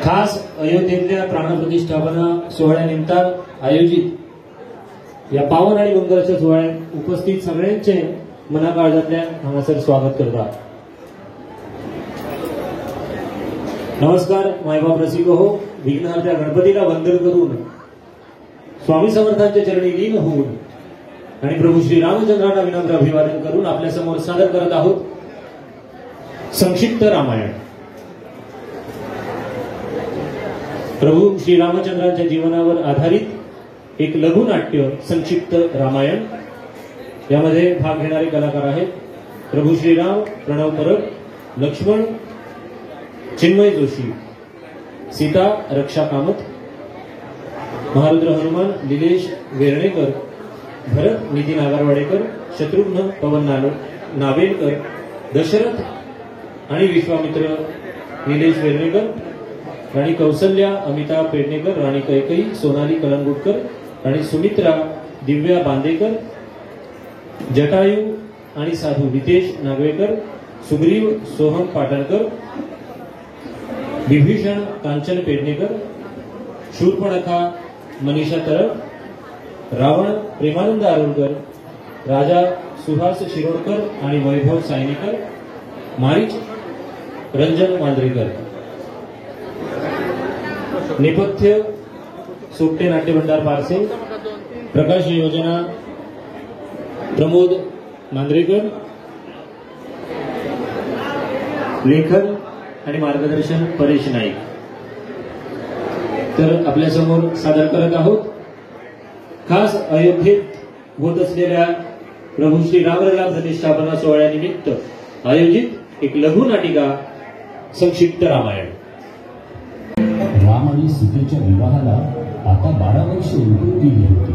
खास अयोध्येतल्या प्राणप्रतिष्ठापना सोहळ्यानिमित्त आयोजित या पावन आणि मंगलाच्या सोहळ्यात उपस्थित सगळ्यांचे मनाकाळजातल्या हांगासर स्वागत करतात. नमस्कार मायबाप रसिक हो. विघ्नहर्त्या गणपतीला वंदन करून स्वामी समर्थांच्या चरणी लीन होऊन आणि प्रभू श्री रामचंद्रांना विनम्र अभिवादन करून आपल्या समोर सादर करत आहोत संक्षिप्त रामायण. प्रभू श्री रामचंद्रांच्या जीवनावर आधारित एक लघुनाट्य संक्षिप्त रामायण. यामध्ये भाग घेणारे कलाकार आहेत प्रभू श्रीराम प्रणव परब, लक्ष्मण चिन्मय जोशी, सीता रक्षा कामत, महारुद्र हनुमान निलेश वेर्णेकर, भरत नितीन आगारवाडेकर, शत्रुघ्न पवन नावेलकर, दशरथ आणि विश्वामित्र निलेश वेर्णेकर, राणी कौसल्या अमिता पेडणेकर, राणी कैकई सोनाली कलंगुटकर आणि सुमित्रा दिव्या बांदेकर, जटायू आणि साधू हितेश नागवेकर, सुग्रीव सोहम पाटणकर, विभीषण कांचन पेडणेकर, शूर्पणखा मनीषा तरफ, रावण प्रेमानंद आरोलकर, राजा सुहास शिरोडकर आणि वैभव सायनीकर, मारीच रंजन मांजरेकर. नेपथ्य सोपटे नाट्यभंडार पारसे, प्रकाश योजना प्रमोद मांजरेकर, लेखन आणि मार्गदर्शन परेश नाईक. तर आपल्या समोर सादर करत आहोत खास अयोध्येत होत असलेल्या प्रभू श्री रामलला प्रतिष्ठापना सोहळ्यानिमित्त आयोजित एक लघु नाटिका संक्षिप्त रामायण. राम आणि सीतेच्या विवाहाला आता 12 वर्ष उलटून गेली होती.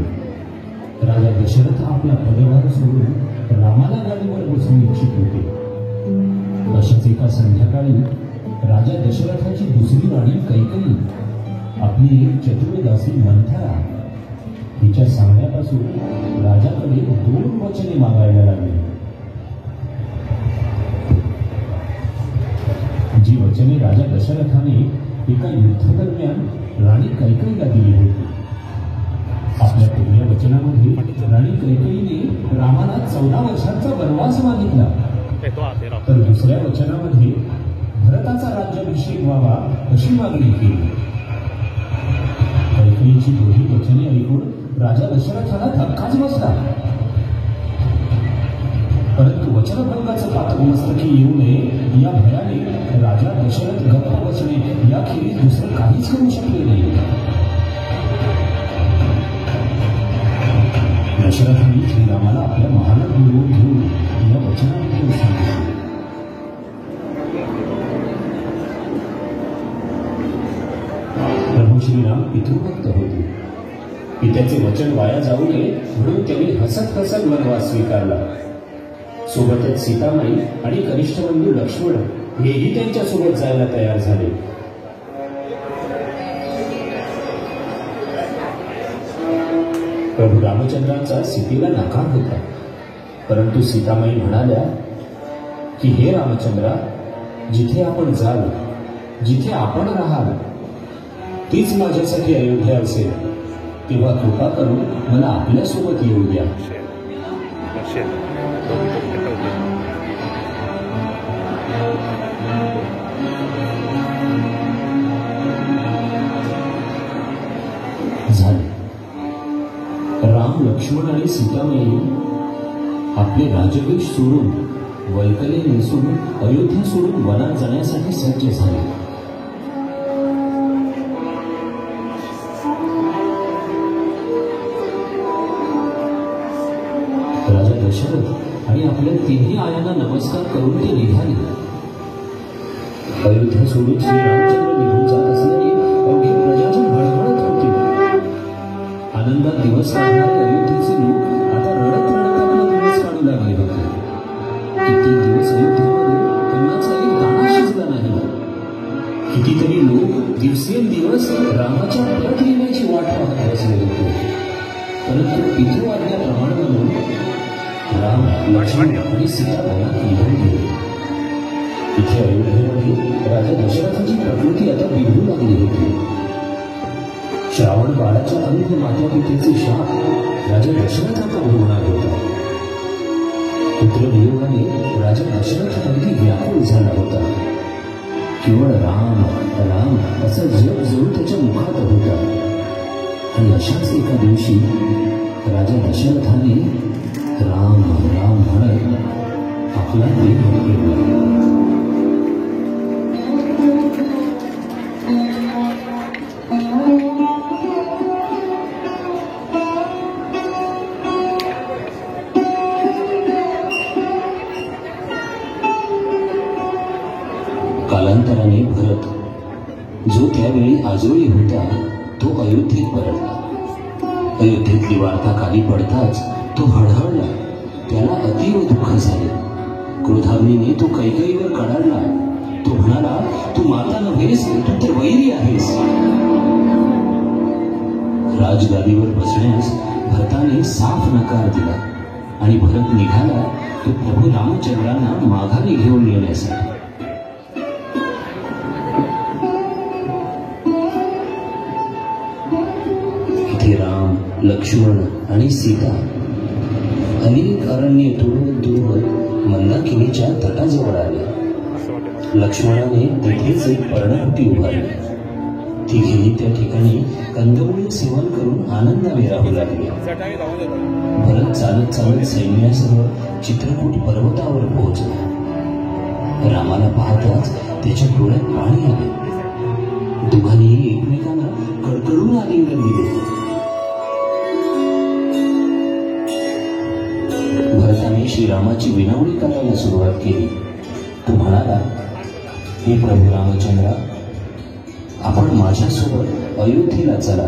राजा दशरथ आपला पदभार सोडून रामाला गाडीवर बसवू इच्छित होते. अशाच एका संध्याकाळी राजा दशरथाची दुसरी राणी कैकई आपली एक चतुर्दासी मंथरा हिच्या सांगण्यापासून राजाकडे 2 वचने मागायला लागली. जी वचने राजा दशरथाने एका युद्धादरम्यान राणी कैकईला दिली होती. आपल्या पहिल्या वचनामध्ये राणी कैकईने रामाला 14 वर्षांचा वनवास मागितला, तर दुसऱ्या वचनामध्ये भरताचा राज्याभिषेक व्हावा अशी मागणी केली. कैकईची दोन्ही वचने ऐकून राजा दशरथाला धक्काच बसला. परंतु वचनभंगाचं पातक मस्तकी येऊ नये या भयाने राजा दशरथ गप्प बसणे याखेरीज दुसरं काहीच करू शकले नाही. दशरथांनी श्रीरामाला आपल्या महालात बोलवून घेऊन या वचनाबद्दल सांगितले. प्रभू श्रीराम पितृभक्त होते. पित्याचे वचन वाया जाऊ नये म्हणून त्यांनी हसत हसत वनवास स्वीकारला. सोबतच सीतामाई आणि कनिष्ठ बंधू लक्ष्मण हेही त्यांच्यासोबत जायला तयार झाले. प्रभू रामचंद्रांचा सीतेला नकार होता, परंतु सीतामाई म्हणाल्या की हे रामचंद्रा, जिथे आपण जाल, जिथे आपण राहाल तीच माझ्यासाठी अयोध्या असेल. तेव्हा कृपा करून मला आपल्यासोबत येऊ द्या. झाले. राम, लक्ष्मण आणि सीतामाई आपले राजवेश सोडून, वैकल्य नेसून अयोध्या सोडून वनात जाण्यासाठी सज्ज झाले. राजा दशरथ आणि आपल्या 3 आयांना नमस्कार करून ते निघाले. अयोध्या सोडून श्री रामचंद्र निघून जात असल्याने अवघी प्रजाजन भडभडत होते. आनंदात दिवस काढणारे अयोध्येचे लोक आता रडत रडत आपला दिवस काढू लागले होते. कित्येक दिवस अयोध्येमध्ये अन्नाचा एक दाणा शिजला नाही. कितीतरी लोक दिवसेंदिवस रामाच्या परत येण्याची वाट पाहत बसले होते. परंतु पितृआज्ञाप्रमाणे म्हणून राम, लक्ष्मण आणि सीता वनात निघून गेले. इथे अयोध्येमध्ये राजा दशरथाची प्रकृती आता बिघडू लागली होती. श्रावण बाळाच्या अंध मातापितेचे शाप राजा दशरथाकडे होणार होता. पुत्रवियोगाने राजा दशरथ अगदी व्याकुळ झाला होता. केवळ राम राम असा जप जरूर त्याच्या मुखात होता. आणि अशाच एका दिवशी राजा दशरथाने राम राम म्हणत आपला देह घेतला. कालांतराने भरत, जो त्यावेळी आजोळी होता, तो अयोध्येत परतला. अयोध्येतली वार्ता खाली पडताच तो हळहळला. त्याला अतीव दुःख झाले. क्रोधाग्नीने तो कैकेयीवर कडाडला. तो म्हणाला, तू माता नव्हेस, तू तर वैरी आहेस. राजगादीवर बसण्यास भरताने साफ नकार दिला आणि भरत निघाला तो प्रभू रामचंद्रांना माघारी घेऊन येण्यासाठी. राम, लक्ष्मण आणि सीता अनेक अरण्ये तुडवत मंदाकिनीच्या तटाजवळ आले. लक्ष्मणाने तिथेच एक पर्णकुटी उभारली. तिघेही त्या ठिकाणी कंदमुळे सेवन करून आनंदाने राहू लागले. भरत चालत चालत सैन्यासह चित्रकूट पर्वतावर पोहोचला. रामाला पाहताच त्याच्या डोळ्यात पाणी आले. दोघांनीही एकमेकांना कडकडून आलिंगन दिले. भरताने श्रीरामाची विनवणी करायला सुरुवात केली. तो म्हणाला, हे प्रभू रामचंद्रा, आपण माझ्यासोबत अयोध्येला चला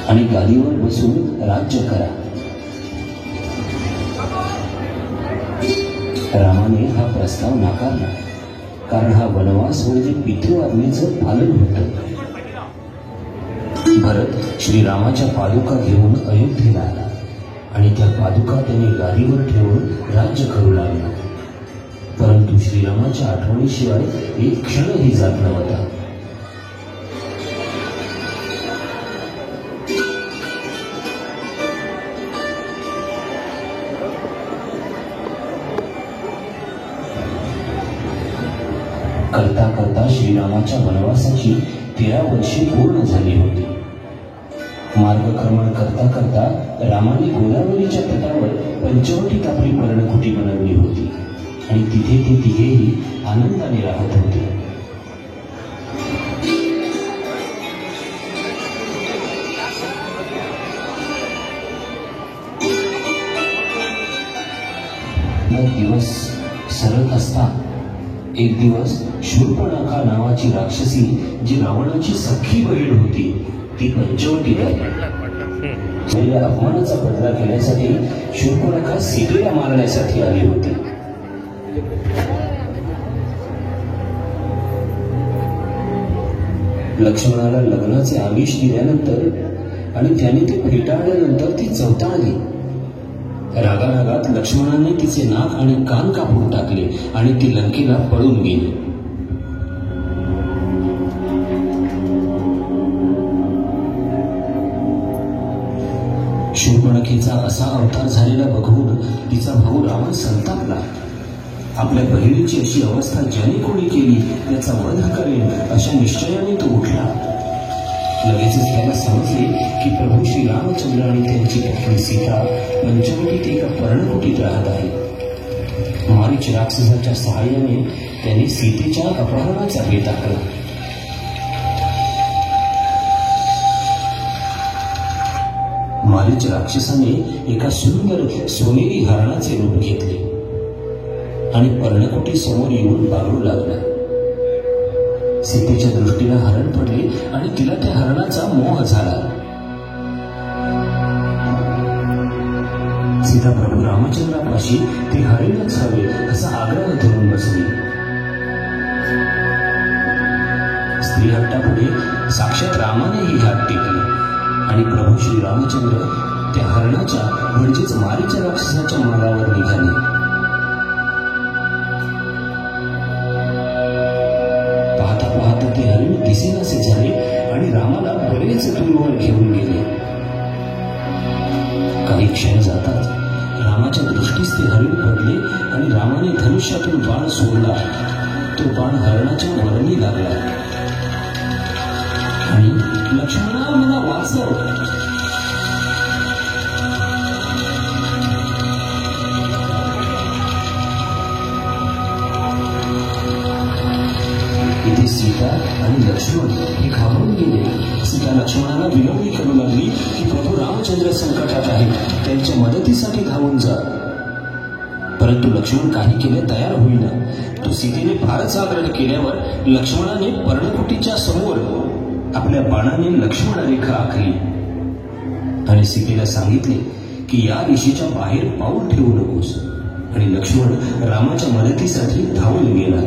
आणि गादीवर बसून राज्य करा. रामाने हा प्रस्ताव नाकारला, कारण हा वनवास म्हणजे पितृआज्ञेचं पालन होतं. भरत श्रीरामाच्या पादुका घेऊन अयोध्येला आला आणि त्या पादुका त्याने गादीवर ठेवून राज्य करू लागला. परंतु श्रीरामाच्या आठवणीशिवाय एक क्षणही जात नव्हता. करता करता श्रीरामाच्या वनवासाची 13 वर्षे पूर्ण झाली होती. मार्गक्रमण करता करता रामाने गोदावरीच्या तटावर पंचवटीत आपली पर्णकुटी बनवली होती आणि तिथे ते तिघेही आनंदाने राहत होते. दिवस सरत असता एक दिवस शूर्पणखा नावाची राक्षसी, जी रावणाची सख्खी बहीण होती, ती पंचवटीत आली. या अपमानाचा बदला घेण्यासाठी शूर्पणखा सीतेला मारण्यासाठी आली होती. लक्ष्मणाला लग्नाचे आमिष दिल्यानंतर आणि त्याने ते फेटाळल्यानंतर ती चवताळली. रागारागात लक्ष्मणाने तिचे नाक आणि कान कापून टाकले आणि ती लंकेला पळून गेली. शूर्पणखेचा असा अवतार झालेला बघून तिचा भाऊ रावण संतापला. आपल्या बहिणीची अशी अवस्था ज्याने कोणी केली त्याचा वध करेल अशा निश्चयाने तो उठला. लगेचच त्याला समजले की प्रभू श्री रामचंद्र आणि त्यांची पत्नी सीता पंचवटीत एका पर्णकुटीत राहत आहे. मारीच राक्षसाच्या सहाय्याने त्याने सीतेच्या अपहरणाचा बेत आखला. मारीच राक्षसाने एका सुंदर सोनेरी हरणाचे रूप घेतले आणि पर्णकुटी समोर येऊन बागडू लागला. सीतेच्या दृष्टीला हरण पडले आणि तिला त्या हरणाचा मोह झाला. सीता प्रभू रामचंद्रापाशी ते हरिणच हवे असा आग्रह धरून बसली. स्त्री हट्टापुढे साक्षात रामानेही हात टेकले आणि प्रभू श्री रामचंद्र त्या हरणाच्या म्हणजेच मारीच्या राक्षसाच्या मागावर निघाले. काही क्षण जातात रामाच्या दृष्टीस ते हरिण पडले आणि रामाने धनुष्यातून बाण सोडला. तो बाण हरणाच्या मरणी लागला आणि लक्ष्मणा मला वाचव. इथे सीता आणि लक्ष्मण हे घाबरून गेले. सीता लक्ष्मणाला विनवणी करू लागली की प्रभू रामचंद्र संकटात आहेत, त्यांच्या मदतीसाठी धावून जा. परंतु लक्ष्मण काही केले तयार होईना. तो सीतेने फारच आग्रह केल्यावर लक्ष्मणाने पर्णकुटीच्या समोर आपल्या बाणाने लक्ष्मण रेखा आखली आणि सीतेला सांगितले की या दिशेच्या बाहेर पाऊल ठेवू नकोस. आणि लक्ष्मण रामाच्या मदतीसाठी धावून गेला.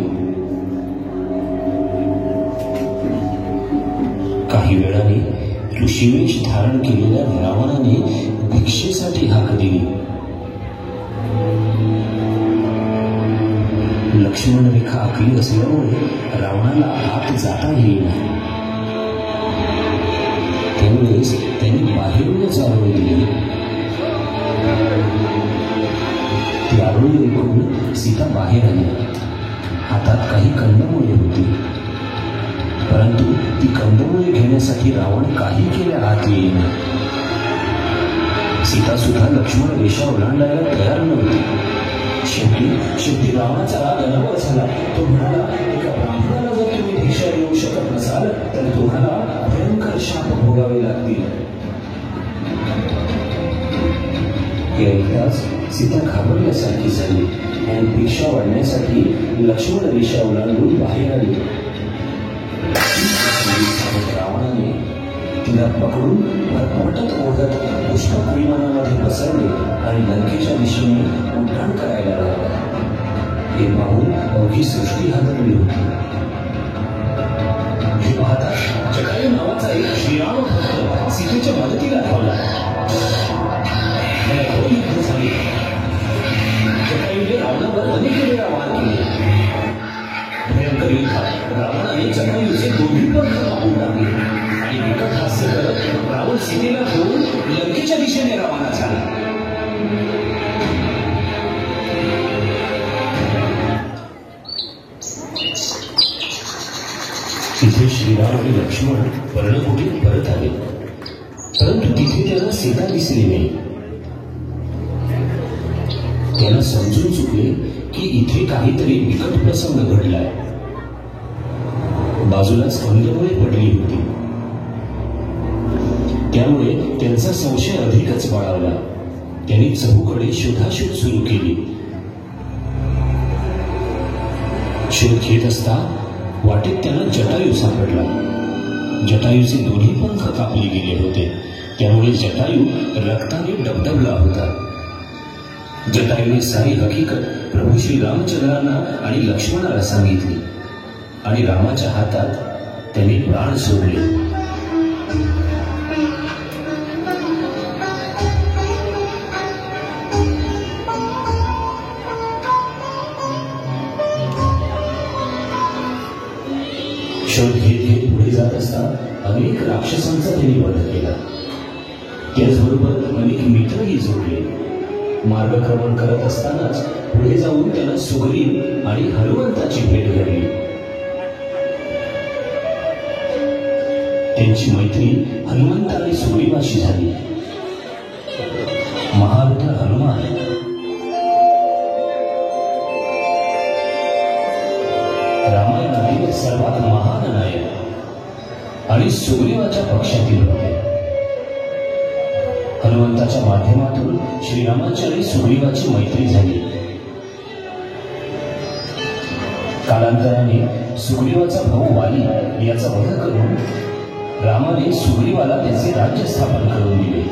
काही वेळाने ऋषिवेश धारण केलेल्या रावणाने भिक्षेसाठी हाक दिली. लक्ष्मण रेखा आखली असल्यामुळे रावणाला आत जाता येईना. त्यावेळेस त्यांनी बाहेरूनच आरोळी दिली. ती आरोळी ऐकून सीता बाहेर आली. हातात काही कंदमुळे होती, परंतु ती कंदमुळे घेण्यासाठी रावण काही केल्या हात येईना. सीता सुद्धा लक्ष्मण रेषा ओलांडायला तयार नव्हती. शेवटी रावणाचा राग अनावर झाला. तो म्हणाला, एका ब्राह्मणाला जर तुम्ही भिक्षा देऊ शकत नसाल तर तुम्हाला भयंकर शाप भोगावे लागतील. हे ऐकताच सीता घाबरल्यासारखी झाली आणि भिक्षा वाढण्यासाठी लक्ष्मण रेषा ओलांडून बाहेर आली. रावणाने तिला पकडून भरभटत ओढत पुष्पक विमानामध्ये बसवले आणि लंकेच्या दिशेने उड्डाण करायला लागला. हे पाहून अवघी सृष्टी हादरली होती. हे पाहता जटायू नावाचा एक श्रीराम भक्त सीतेच्या मदतीला धावला. युद्ध झाले. जटायूने रावणावर अनेक वेळा वार केले. भयंकर युद्धात रावणाने जटायूचे दोन्ही पंख कापून टाकले आणि विकट हास्य करत रावण सीतेला घेऊन लंकेच्या दिशेने रवाना झाला. तिथे श्रीराम आणि लक्ष्मण पर्णकुटीत परत आले, परंतु तिथे त्यांना सीता दिसली नाही. त्यांना समजून चुकले की इथे काहीतरी बिकट प्रसंग घडलाय. बाजूलाच कंदमुळे पडली होती. त्यामुळे त्यांचा संशय अधिकच वाढवला. त्यांनी चहूकडे शोधाशोध सुरू केली. शोध घेत असता वाटेत त्यांना जटायू सापडला. जटायूचे दोन्ही पंख कापले गेले होते, त्यामुळे जटायू रक्ताने डबडबला होता. जटायूने सारी हकीकत प्रभू श्री रामचंद्रांना आणि लक्ष्मणाला सांगितली आणि रामाच्या हातात त्यांनी प्राण सोडले. शोध घेत पुढे जात असता अनेक राक्षसांचा त्यांनी वध केला. त्याचबरोबर अनेक मित्रही जोडले. मार्गक्रमण करत असतानाच पुढे जाऊन त्यांना सुग्रीव आणि हनुमंताची भेट घडली. त्यांची मैत्री हनुमंत आणि सुग्रीवाशी झाली. महारथ हनुमान रामायणातील सर्वात महान नायक आणि सुग्रीवाच्या पक्षातील होते. हनुमंताच्या माध्यमातून श्रीरामाची आणि सुग्रीवाची मैत्री झाली. कालांतराने सुग्रीवाचा भाऊ वाली याचा वध करून रामाने सुग्रीवाला त्याचे राज्य स्थापन करून दिले.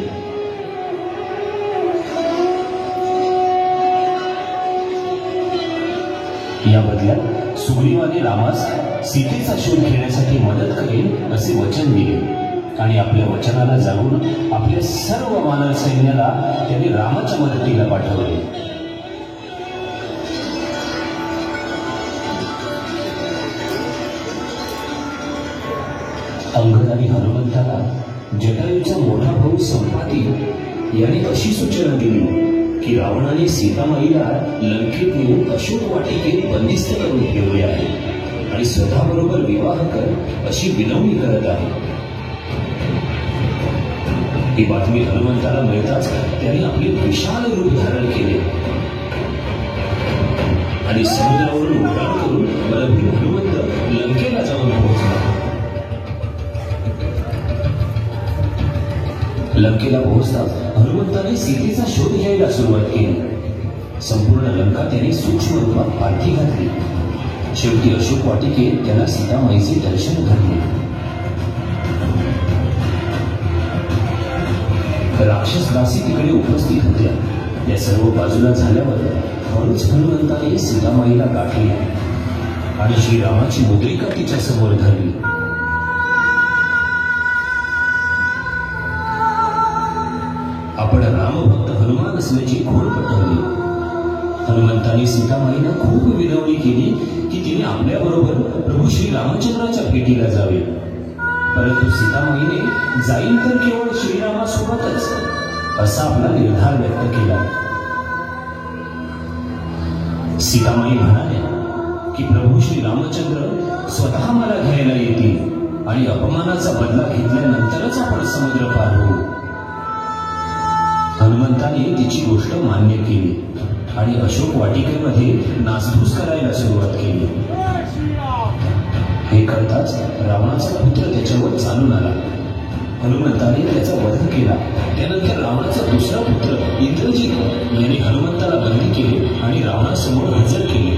या बदल्यात सुग्रीवाने रामास सीतेचा शोध घेण्यासाठी मदत करेल असे वचन दिले आणि आपल्या वचनाला जाऊन आपल्या सर्व मानव सैन्याला त्यांनी रामाच्या मदतीला पाठवले. अंगद आणि हनुमंताला जटायूचा मोठा भाऊ संपाती याने अशी सूचना दिली की रावणाने सीतामाईला लंकेत नेऊन अशोक वाटिकेत बंदिस्त करून ठेवले आहे आणि स्वतःबरोबर विवाह कर अशी विनवणी करत आहे. ही बातमी हनुमंताला मिळताच त्याने आपले विशाल रूप धारण केले आणि समुद्रावरून उड्डाण करून बलभीम हनुमंत लंकेला जाऊन पोहोचला. लंकेला पोहोचताच हनुमंताने सीतेचा शोध घ्यायला सुरुवात केली. संपूर्ण लंका त्याने सूक्ष्म रूपात पालथी घातली. शेवटी अशोक वाटिकेत त्याला सीतामाईचे दर्शन घडले. राक्षस दासी तिकडे उपस्थित होत्या. या सर्व बाजूला झाल्यावर हळूच हनुमंताने सीतामाईला गाठले आणि श्रीरामाची मुद्रिका तिच्या समोर धरली. आपण रामभक्त हनुमान असल्याची खोड पटवली. हनुमंताने सीतामाईला खूप विनवणी केली की तिने आपल्याबरोबर प्रभू श्री रामचंद्राच्या भेटीला जावे. परंतु सीतामाईने जाईल तर केवळ श्रीरामासोबतच असा आपला निर्धार व्यक्त केला. सीतामाई म्हणाल्या की प्रभू श्री रामचंद्र स्वतः मला घ्यायला येतील आणि अपमानाचा बदला घेतल्यानंतरच आपण समुद्र पार होऊ. हनुमंताने तिची गोष्ट मान्य केली आणि अशोक वाटिकेमध्ये नासधूस करायला सुरुवात केली. हे करताच रावणाचा पुत्र त्याच्यावर चालून आला. हनुमंताने त्याचा वध केला. त्यानंतर रावणाचा दुसरा पुत्र इंद्रजित याने हनुमंताला बंदी केले आणि रावणासमोर हजर केले.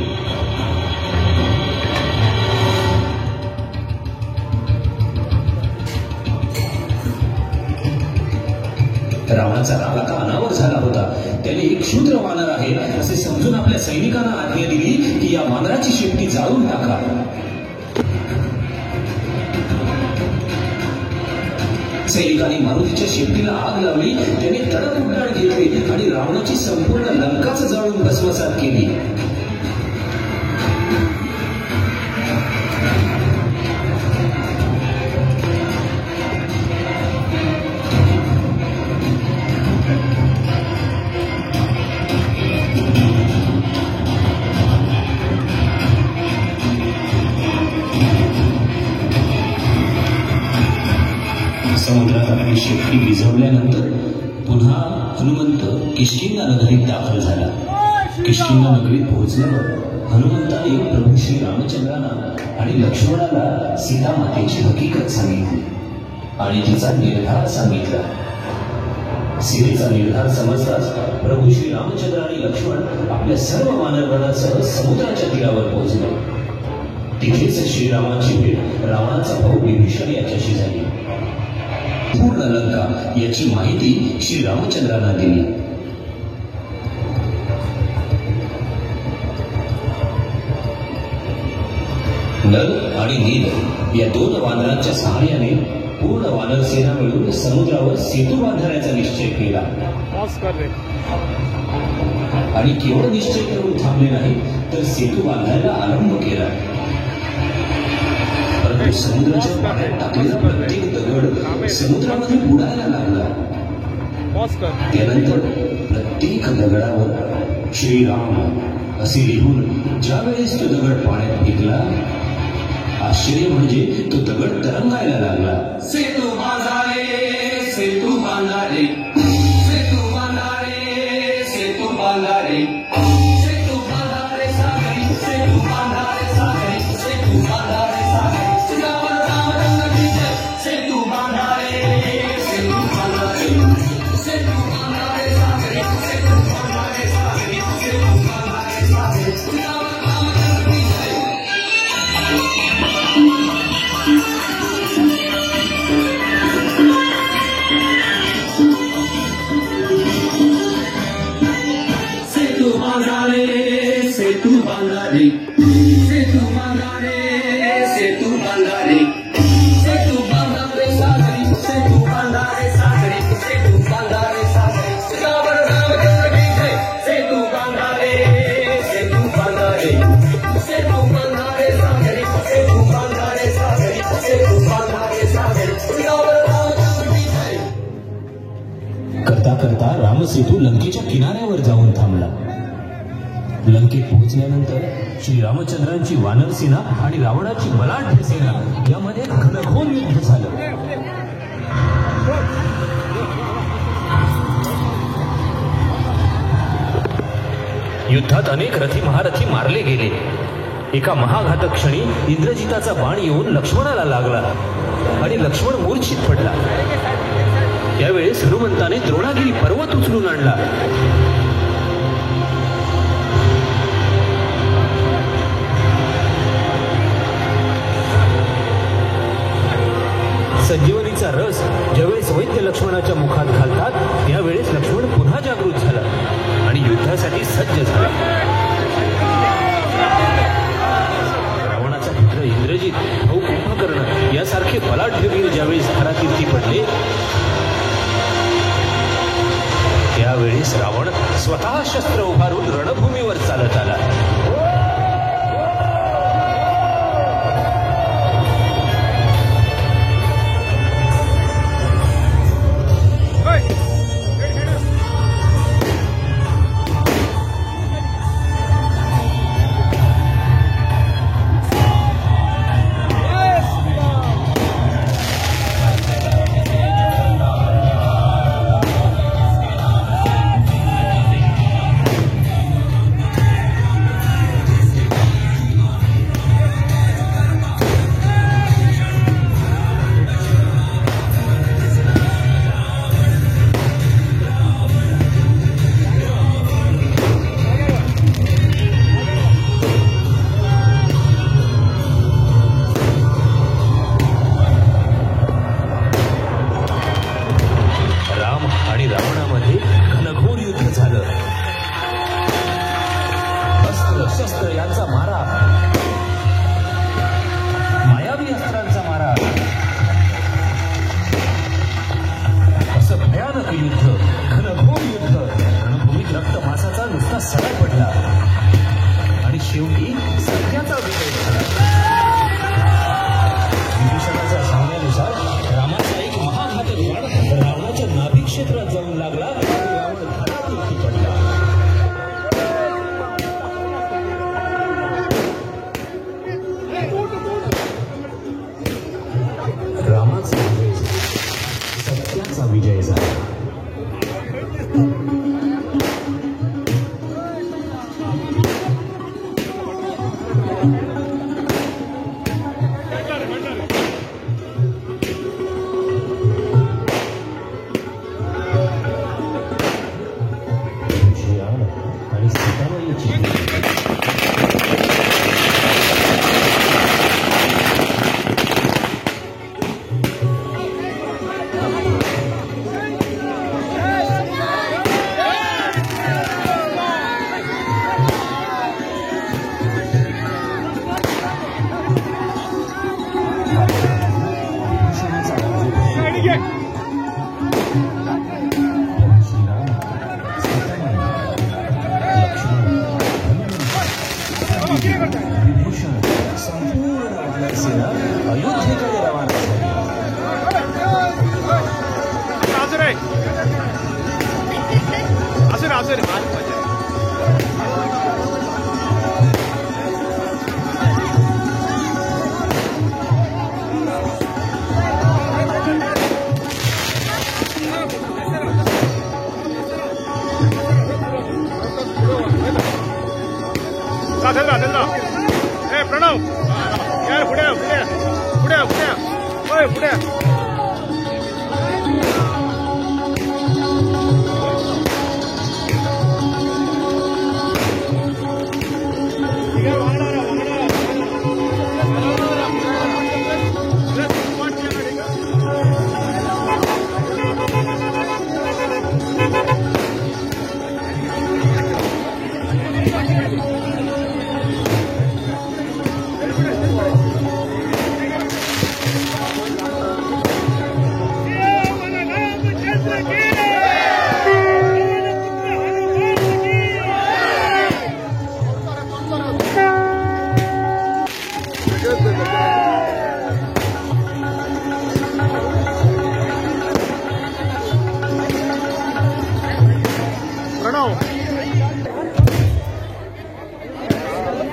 रावणाचा राग आता अनावर झाला होता. त्याने एक शूद्र वानर आहे असे समजून आपल्या सैनिकांना आज्ञा दिली की या वानराची शेपटी जाळून टाका. सैनिकांनी मारुतीच्या शेपटीला आग लावली. त्याने तडक उड्डाण घेतले आणि रावणाची संपूर्ण लंकाच जाळून भस्मसात केली. समुद्रात आपली शेपटी विझवल्यानंतर पुन्हा हनुमंत किष्किंधा नगरीत दाखल झाला. किष्किंधा नगरीत पोहोचल्यावर हनुमंताने प्रभू श्री रामचंद्रांना आणि लक्ष्मणाला सीता मातेची हकीकत सांगितली आणि तिचा निर्धार सांगितला. सीतेचा निर्धार समजताच प्रभू श्री रामचंद्र आणि लक्ष्मण आपल्या सर्व वानरगणासह समुद्राच्या तीरावर पोहोचले. तिथेच श्रीरामाची भेट रावणाचा भाऊ विभीषण याच्याशी झाली. पूर्ण लंका याची माहिती श्री रामचंद्रांना दिली. नल आणि नील या दोन वानरांच्या सहाय्याने पूर्ण वानर सेना मिळून समुद्रावर सेतू बांधण्याचा निश्चय केला आणि केवळ निश्चय करून थांबले नाही तर सेतू बांधायला आरंभ केला. परंतु समुद्राच्या पाण्यात टाकलेला प्रत्येक दगड समुद्रामध्ये बुडायला लागला. त्यानंतर प्रत्येक दगडावर श्रीराम असे लिहून ज्या वेळेस तो दगड पाण्यात फेकला, आश्चर्य म्हणजे तो दगड तरंगायला लागला. सेतू बांधारे, सेतू बांधारे, सेतू बांधारे, सेतू बांधारे, सेतू बांधारे सागरी, सेतू बांधारे सागरी, सेतू बांधारे सागरी. सेतू बांधारे, सेतू बांधारे, सेतू बांधारे सागरी, सेतू बांधारे सागरी, सेतू बांधारे सागरी. सेतू बांधारे, सेतू बांधारे, सेतू बांधारे, सेतू बांधारे, सेतू बांधारे सागरी, सेतू बांधारे सागरी, सेतू बांधारे सागरी. सेतू बांधारे, सेतू बांधारे, सेतू बांधारे सागरी, सेतू बांधारे सागरी, सेतू बांधारे सागरी. करता करता रामसेतू लंकेच्या किनाऱ्यावर जाऊन थांबला. लंकेत पोहोचल्यानंतर श्रीरामचंद्रांची वानर सेना आणि रावणाची बलाढ्य सेना यामध्ये घनघोर युद्ध झालं. युद्धात अनेक रथी महारथी मारले गेले. एका महाघातक क्षणी इंद्रजिताचा बाण येऊन लक्ष्मणाला लागला आणि लक्ष्मण मूर्छित पडला. त्यावेळेस हनुमंताने द्रोणागिरी पर्वत उचलून आणला. संजीवनीचा रस ज्यावेळेस वैद्य लक्ष्मणाच्या मुखात घालतात त्यावेळेस लक्ष्मण पुन्हा जागृत झाला आणि युद्धासाठी सज्ज झाला. रावणाचा पुत्र इंद्रजित, भाऊ कुंभकर्ण यासारखे बलाढ्य वीर ज्यावेळेस घरातीर्थी पडले त्यावेळेस रावण स्वतः शस्त्र उभारून रणभूमीवर चालत आला.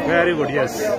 Very good, yes.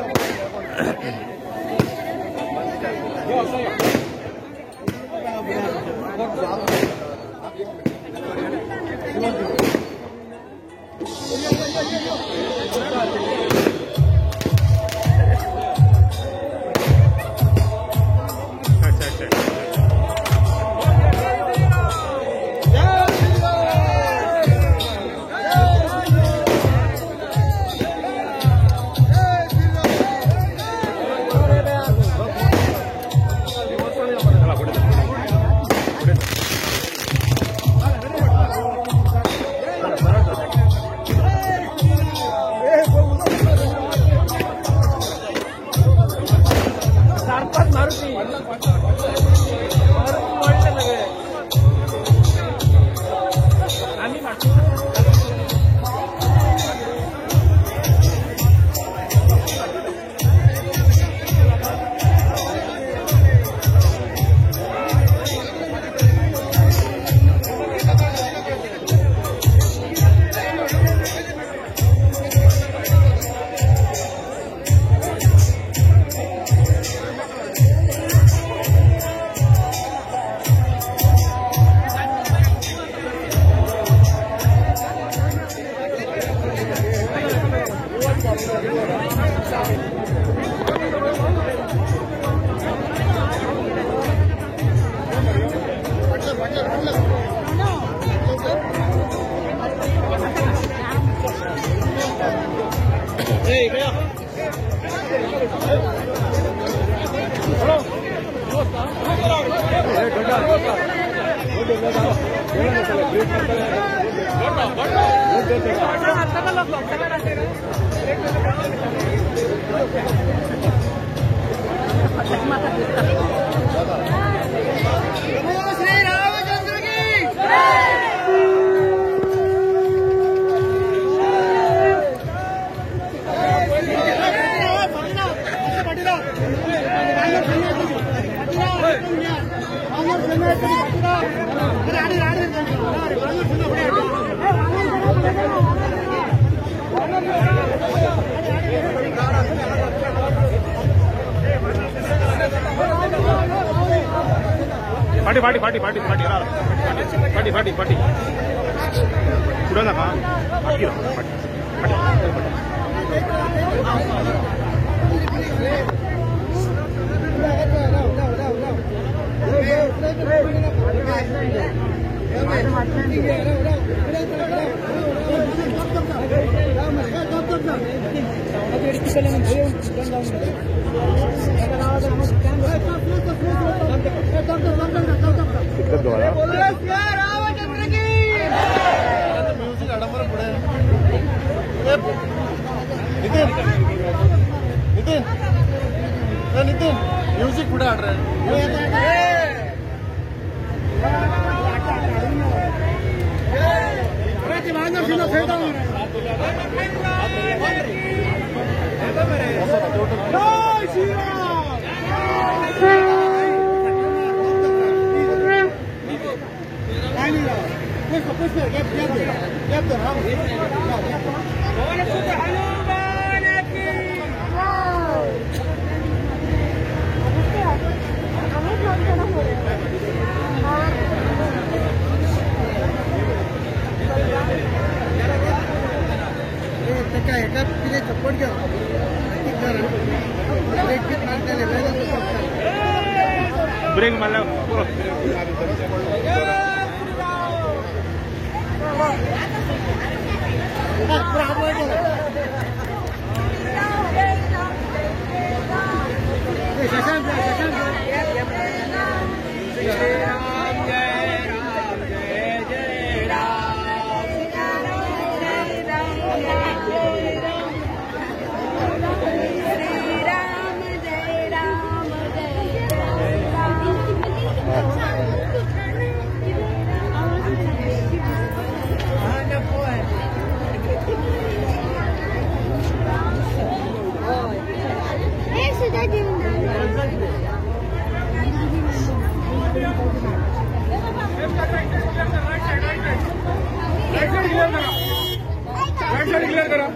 पाटी पुढं नका नितिन म्युझिक पुढे आड ब्रेक मला क्लियर करा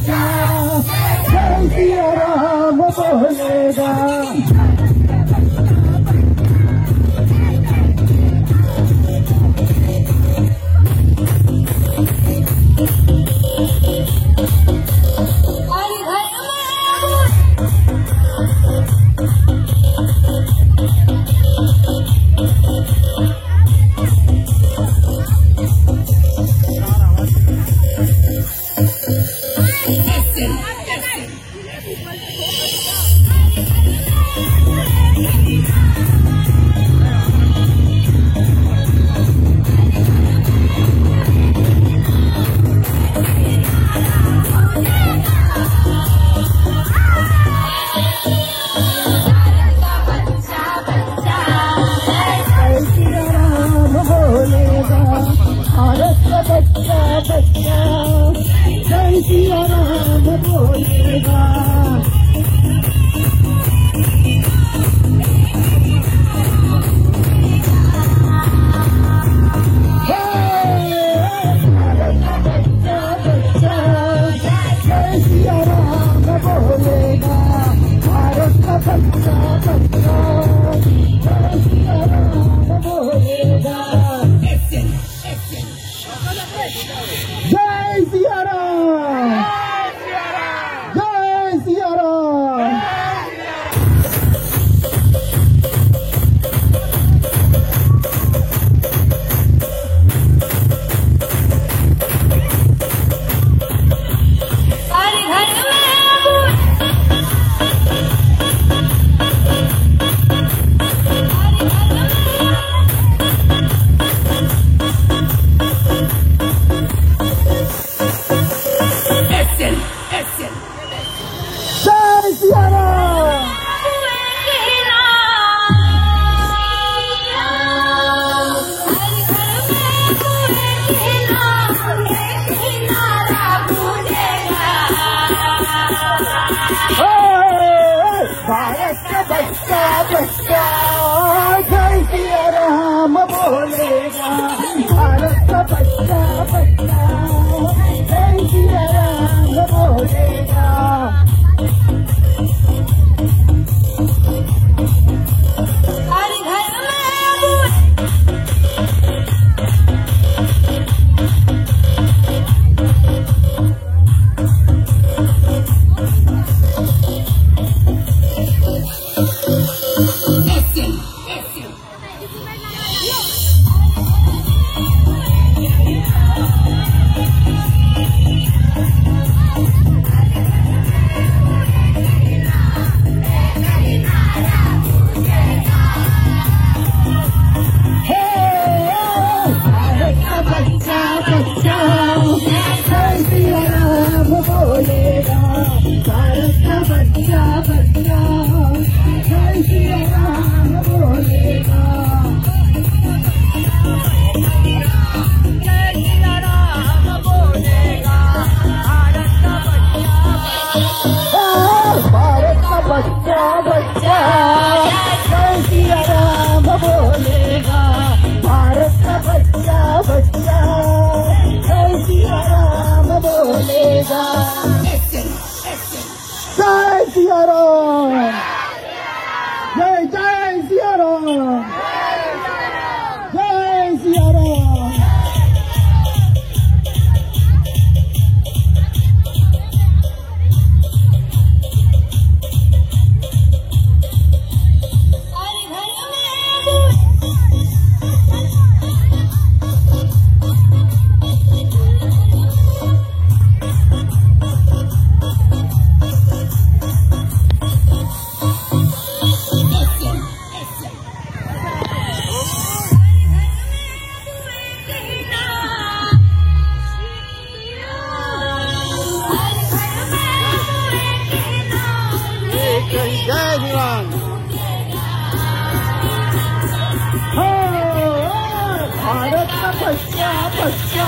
बच्चा जय सिया राम बोलेगा। जय सिया राम बोलेगा। जय सिया राम बोलेगा। भारत का बच्चा बच्चा जय सिया राम बोलेगा। जय सिया राम, जय सिया राम। जय सिया राम। भारत का बच्चा बच्चा जय सिया राम बोलेगा। भारत का बच्चा बच्चा जय सिया राम बोलेगा। जय सिया राम, जय जय सिया राम, जय सिया राम। जय दीवान भारत का बच्चा बच्चा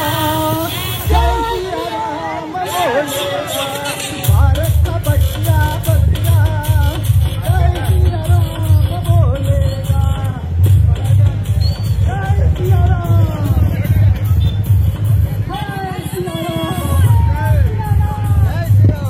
जय सिया राम बोलेगा। भारत का बच्चा बच्चा जय सिया राम बोलेगा। जय सिया राम, जय सिया राम, जय सिया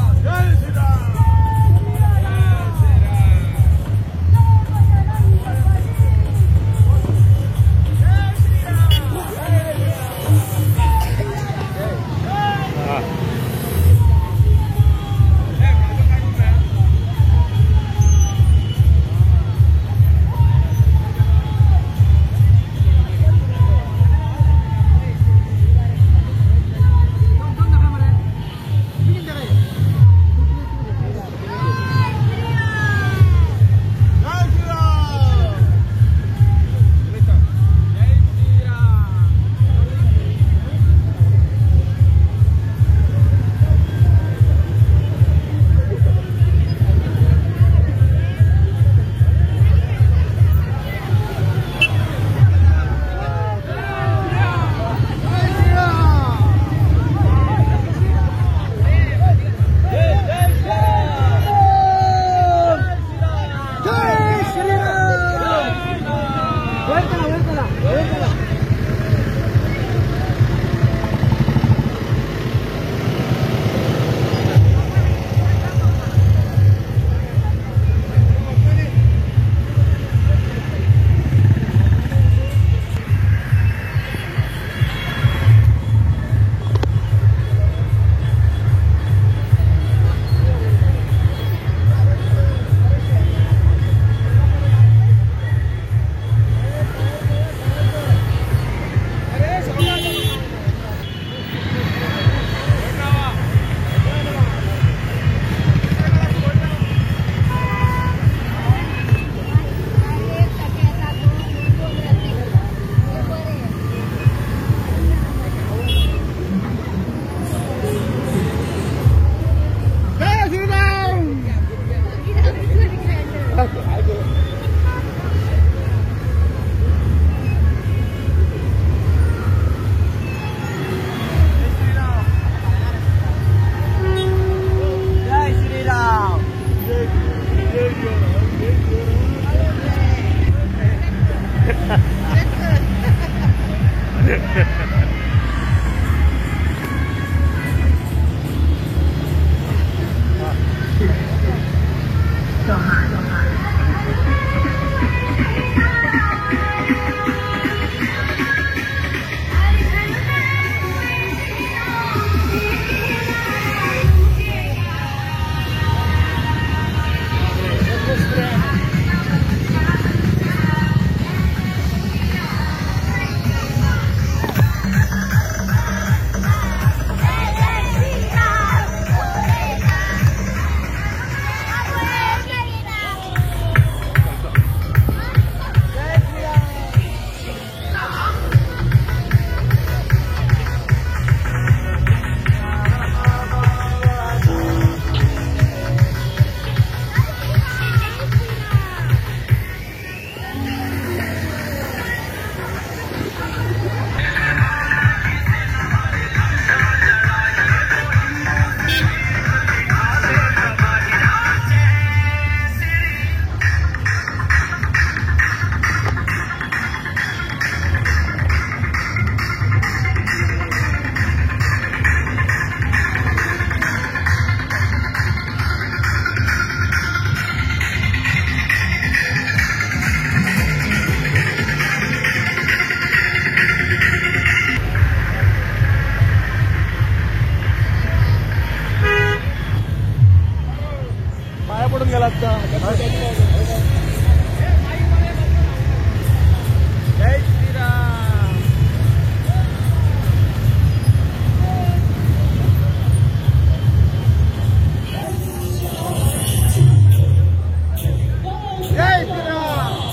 लागतं. जय श्रीराम. जय श्रीराम.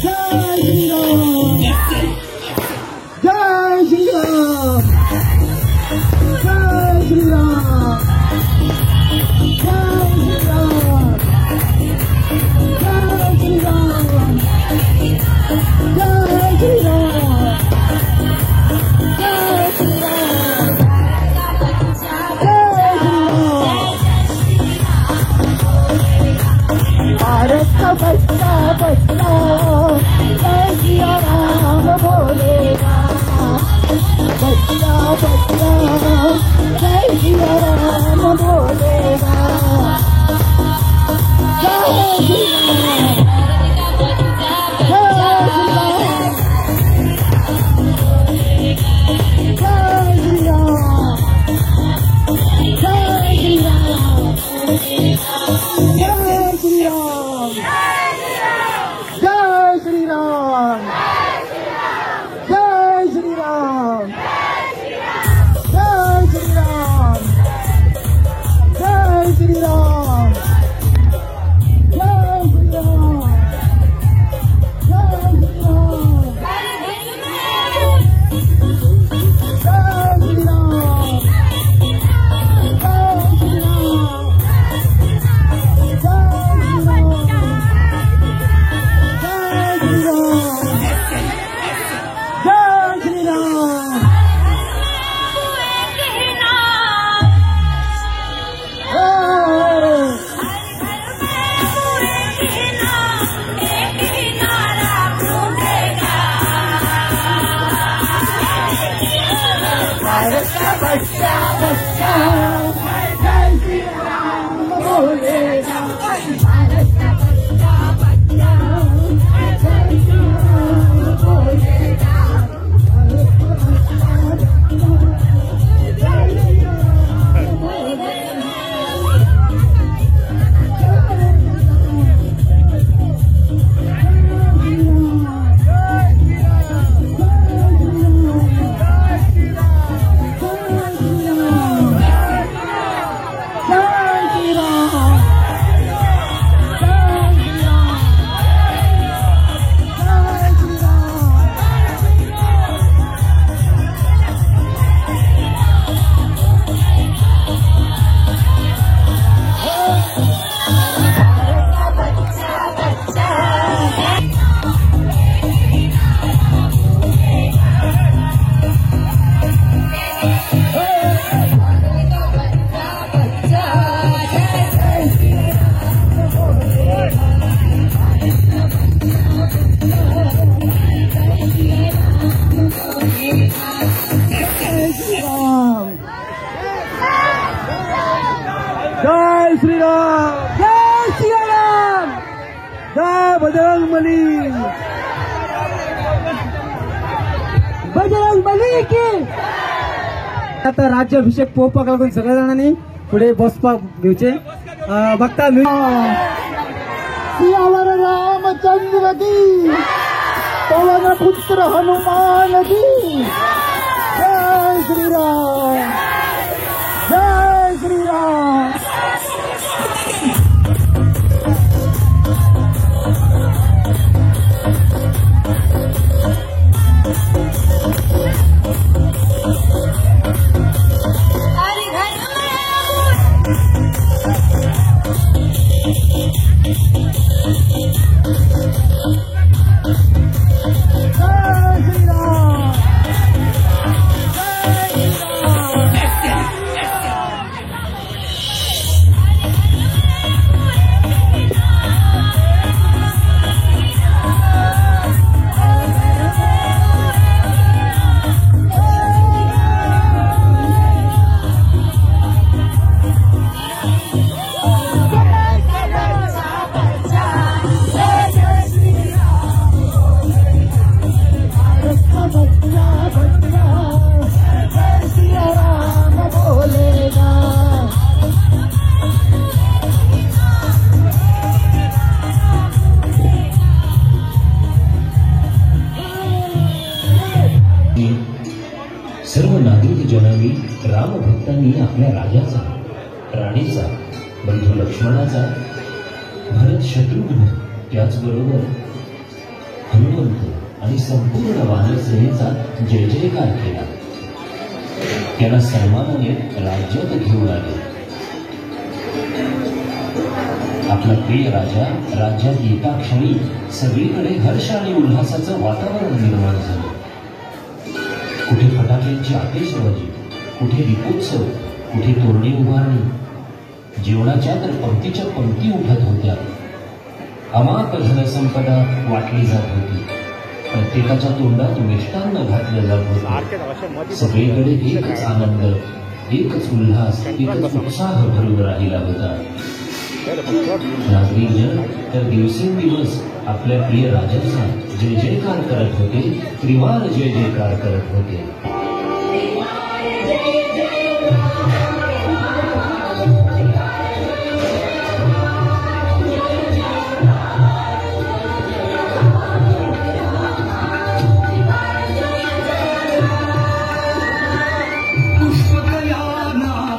Jai Shri Ram. जय श्रीराम, जय श्रीराम, जय बजरंगबली, बजरंगबली की. आता राज्याभिषेक पोवपाक लागून सगळ्या जाणांनी पुढे बसपाक घेवचे. बघता सियावर रामचंद्र की, पवन पुत्र हनुमान की. जय श्रीराम, जय श्रीराम. सर्व नागरिक जनांनी रामभक्तांनी आपल्या राजाचा, राणीचा, बंधू लक्ष्मणाचा, भरत शत्रुघ्न, त्याचबरोबर हनुमंत आणि संपूर्ण वानर सेनेचा जय जयकार केला. त्यांना सन्मानाने राज्यात घेऊन आले. आपला प्रिय राजा राज्यात येता क्षणी सगळीकडे हर्ष आणि उल्हासाचं वातावरण निर्माण झालं. कुठे फटाक्यांची आतिषबाजी, कुठे दीपोत्सव, कुठे तोरणे उभारणी. जेवणाच्या तर पंक्तीच्या पंक्ती उठत होत्या. अमाप धनसंपदा वाटली जात होती. प्रत्येकाच्या तोंडात मिष्टान्न घातलं जात होतं. सगळीकडे एकच आनंद, एकच उल्हास, एकच उत्साह भरून राहिला होता. नागरिकजन तर दिवसेंदिवस आपल्या प्रिय राजाचा जय जयकार करत होते, त्रिवार जय जयकार करत होते.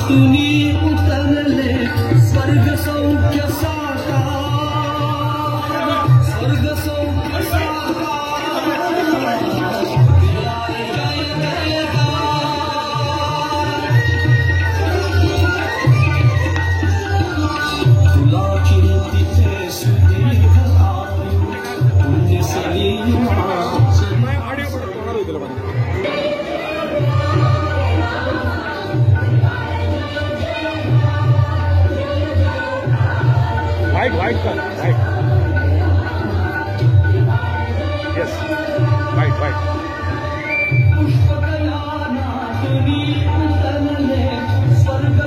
तुम्ही उतरले स्वर्ग सौख्य साकार, स्वर्ग सौख्य साकार. जय जयकार. तुला चिंतिते सुदीर्घ आयु, पुण्य Salima. White color, white. Yes, white. पुष्पकयाना तुम्ही उतरले स्वर्ग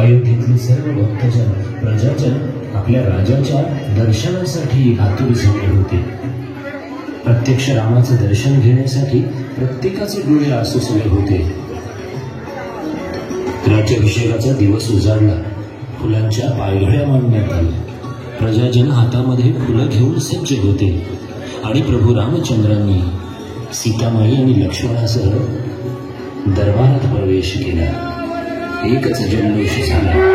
अयोध्येतले सर्व भक्तजन प्रजाजन आपल्या राजाच्या दर्शनासाठी आतुर झाले होते. प्रत्यक्ष रामाचं दर्शन घेण्यासाठी प्रत्येकाचे डोळे आसुसले होते. राज्याभिषेकाचा दिवस उजाडला. फुलांच्या पायघड्या मांडण्यात आल्या. प्रजाजन हातामध्ये फुलं घेऊन सज्ज होते आणि प्रभू रामचंद्रांनी सीतामाई आणि लक्ष्मणासह दरबारात प्रवेश केला. एकच जल्लोष झाला.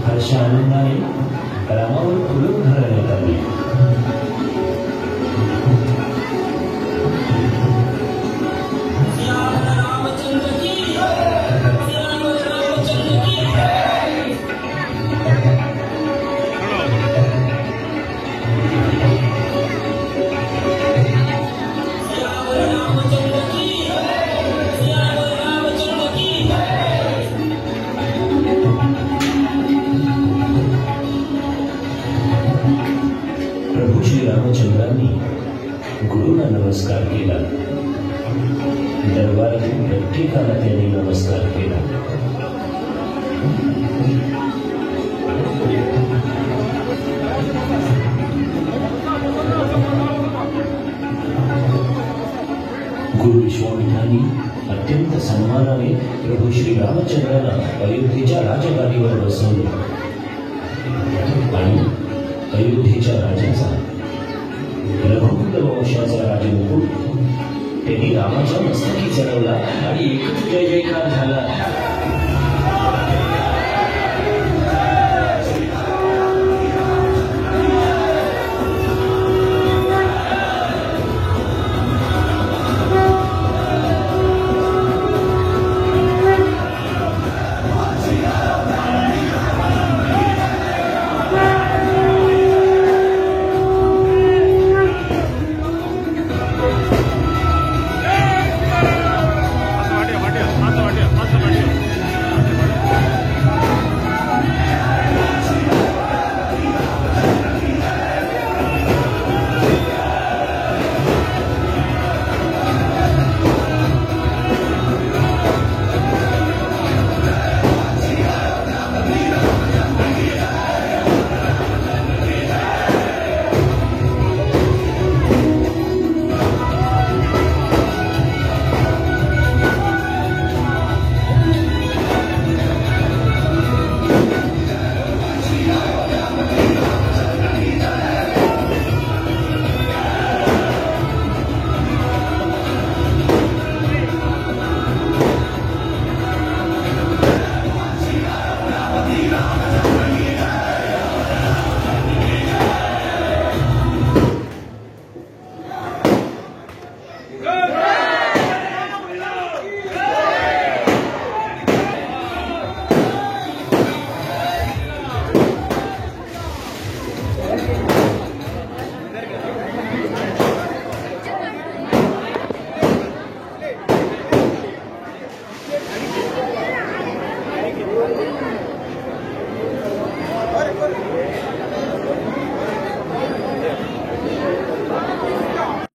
हर्षा आनंदाने रामावर फुलं घालण्यात आली. प्रभू श्री रामचंद्रांनी गुरुंना नमस्कार केला. दरबारातील प्रत्येकाला त्यांनी नमस्कार केला. गुरु विश्वामित्रांनी अत्यंत सन्मानाने प्रभू श्री रामचंद्रांना अयोध्येच्या राजगादीवर बसवले आणि अयोध्येच्या राजाचा रघुकुल वंशाचा राजमुकुट त्यांनी रामाच्या मस्तकी चढवला आणि एकच जय जयकार झाला.